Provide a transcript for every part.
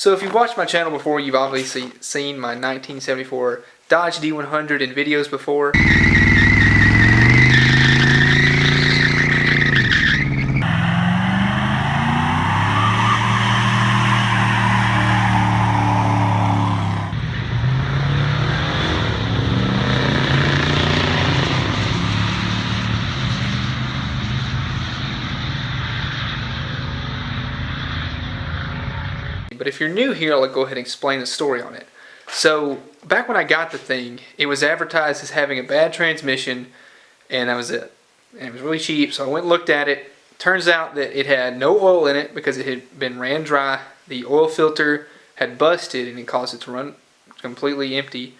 So if you've watched my channel before, you've obviously seen my 1974 Dodge D100 in videos before. But if you're new here, I'll go ahead and explain the story on it. So back when I got the thing, it was advertised as having a bad transmission, and that was it. And it was really cheap, so I went and looked at it. Turns out that it had no oil in it because it had been ran dry. The oil filter had busted and it caused it to run completely empty.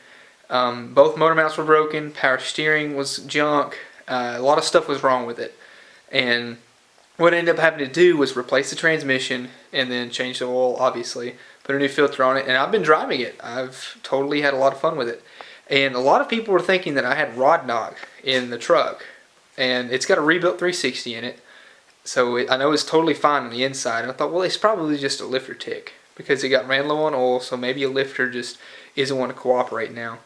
Both motor mounts were broken, power steering was junk, a lot of stuff was wrong with it. And what I ended up having to do was replace the transmission and then change the oil, obviously, put a new filter on it, and I've been driving it. I've totally had a lot of fun with it. And a lot of people were thinking that I had rod knock in the truck, and it's got a rebuilt 360 in it, so I know it's totally fine on the inside. And I thought, well, it's probably just a lifter tick because it got ran low on oil, so maybe a lifter just isn't wanting to cooperate now.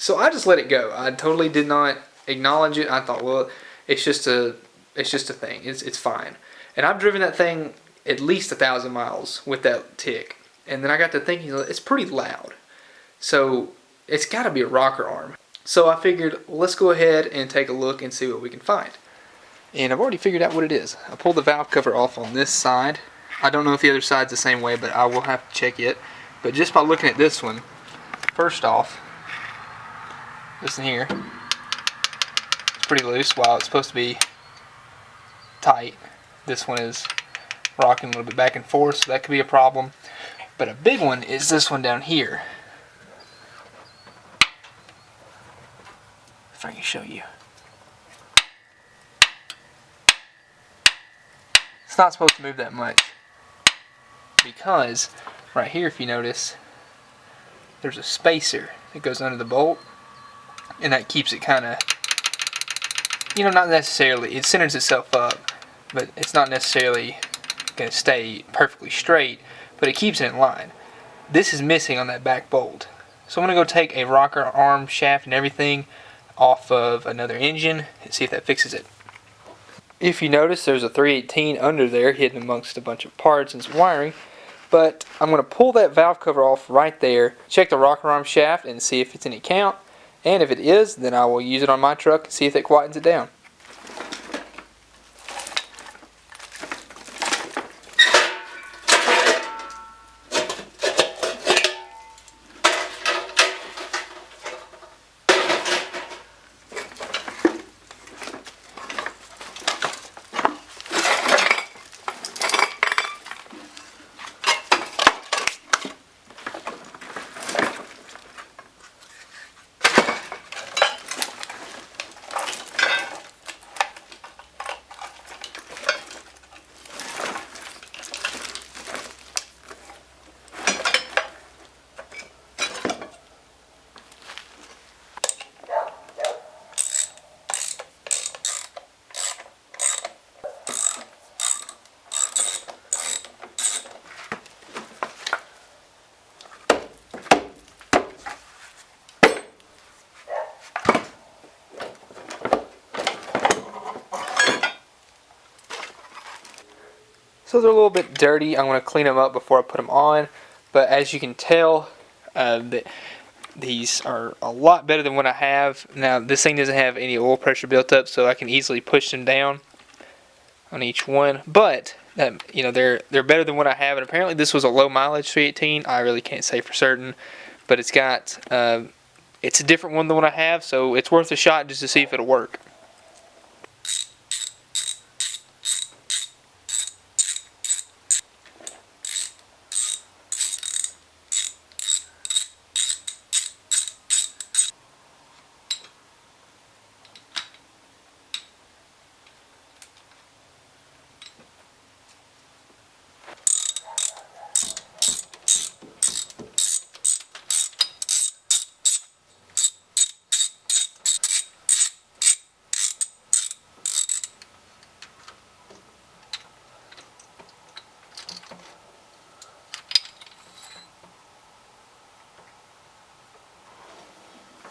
So I just let it go. I totally did not acknowledge it. I thought, well, it's just a thing. It's fine. And I've driven that thing at least 1,000 miles with that tick. And then I got to thinking, it's pretty loud. So it's got to be a rocker arm. So I figured, well, let's go ahead and take a look and see what we can find. And I've already figured out what it is. I pulled the valve cover off on this side. I don't know if the other side's the same way, but I will have to check it. But just by looking at this one, first off, this in here, it's pretty loose while it's supposed to be tight. This one is rocking a little bit back and forth, so that could be a problem. But a big one is this one down here. If I can show you. It's not supposed to move that much because right here, if you notice, there's a spacer that goes under the bolt, and that keeps it kind of, not necessarily, it centers itself up, but it's not necessarily going to stay perfectly straight, but it keeps it in line. This is missing on that back bolt. So I'm going to go take a rocker arm shaft and everything off of another engine and see if that fixes it. If you notice, there's a 318 under there hidden amongst a bunch of parts and some wiring, but I'm going to pull that valve cover off right there, check the rocker arm shaft and see if it's any count. And if it is, then I will use it on my truck and see if it quietens it down. So they're a little bit dirty. I'm going to clean them up before I put them on. But as you can tell, these are a lot better than what I have. Now this thing doesn't have any oil pressure built up, so I can easily push them down on each one. But they're better than what I have. And apparently this was a low mileage 318. I really can't say for certain, but it's got it's a different one than what I have, so it's worth a shot just to see if it'll work.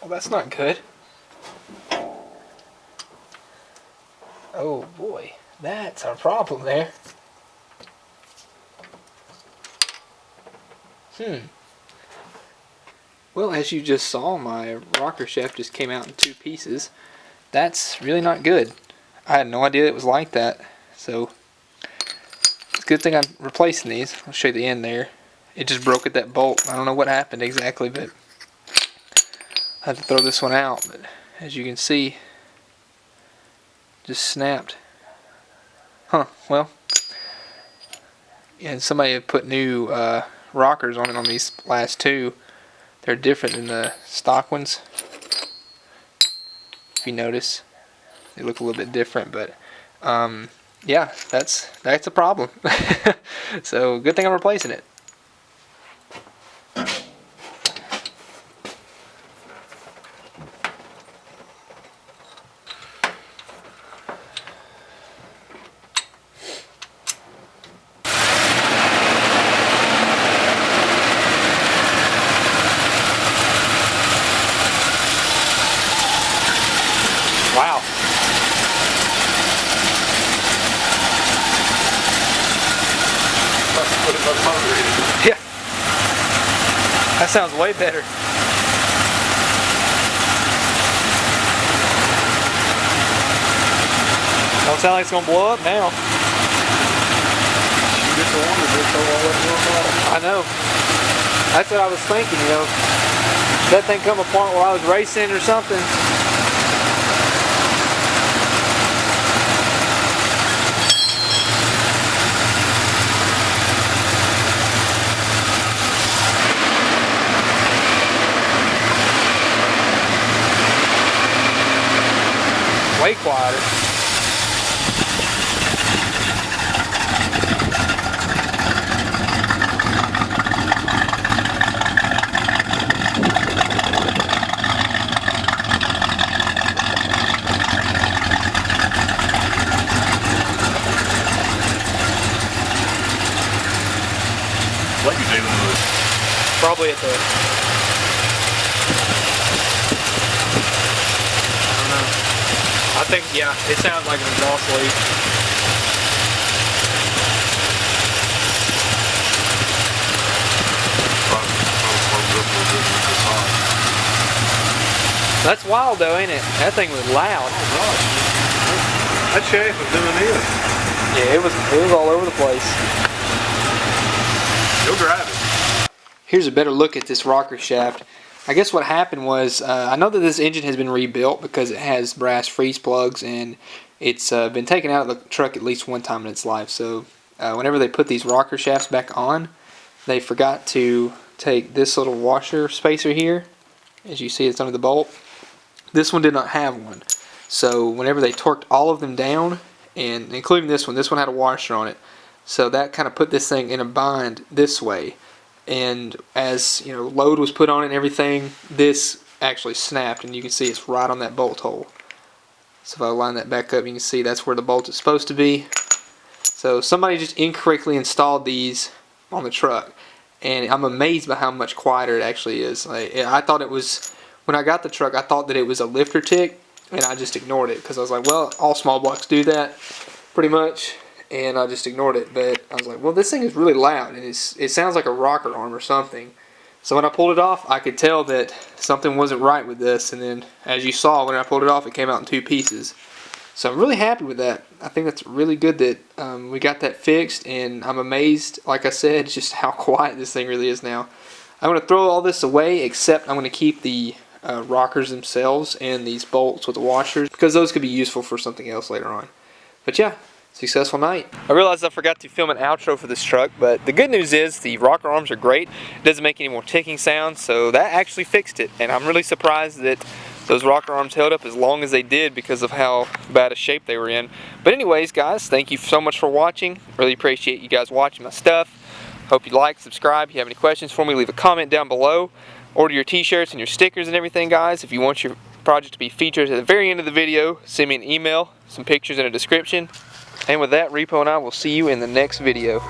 Well, that's not good. Oh boy, that's our problem there. Well, as you just saw, my rocker shaft just came out in 2 pieces. That's really not good. I had no idea it was like that. So, it's a good thing I'm replacing these. I'll show you the end there. It just broke at that bolt. I don't know what happened exactly, but I had to throw this one out. But as you can see, just snapped. Huh, well. And somebody had put new rockers on it on these last 2. They're different than the stock ones. If you notice, they look a little bit different, but yeah, that's a problem. So good thing I'm replacing it. Wow. Yeah. That sounds way better. Don't sound like it's gonna blow up now. I know. That's what I was thinking, you know. That thing come apart while I was racing or something. Way quieter. What you dealing with? Probably at the... I don't know. I think, yeah, it sounds like an exhaust leak. That's wild though, ain't it? That thing was loud. Oh gosh. That shaft was doing this. Yeah, it was all over the place. You'll drive it. Here's a better look at this rocker shaft. I guess what happened was, I know that this engine has been rebuilt because it has brass freeze plugs and it's been taken out of the truck at least one time in its life. So whenever they put these rocker shafts back on, they forgot to take this little washer spacer here. As you see, it's under the bolt. This one did not have one. So whenever they torqued all of them down, and including this one had a washer on it. So that kind of put this thing in a bind this way. And as you know, load was put on it and everything, this actually snapped, and you can see it's right on that bolt hole. So if I line that back up, you can see that's where the bolt is supposed to be. So somebody just incorrectly installed these on the truck, and I'm amazed by how much quieter it actually is. I thought it was, when I got the truck, I thought that it was a lifter tick, and I just ignored it because I was like, well, all small blocks do that pretty much. And I just ignored it, but I was like, well, this thing is really loud, and it sounds like a rocker arm or something. So when I pulled it off, I could tell that something wasn't right with this, and then as you saw, when I pulled it off, it came out in 2 pieces. So I'm really happy with that. I think that's really good that we got that fixed, and I'm amazed, like I said, just how quiet this thing really is now. I'm going to throw all this away, except I'm going to keep the rockers themselves and these bolts with the washers, because those could be useful for something else later on. But yeah. Successful night. I realized I forgot to film an outro for this truck, but the good news is the rocker arms are great. It doesn't make any more ticking sounds, so that actually fixed it. And I'm really surprised that those rocker arms held up as long as they did because of how bad a shape they were in. But anyways, guys, thank you so much for watching. Really appreciate you guys watching my stuff. Hope you like, subscribe. If you have any questions for me, leave a comment down below. Order your t-shirts and your stickers and everything, guys. If you want your project to be featured at the very end of the video, send me an email, some pictures and a description. And with that, Repo and I will see you in the next video.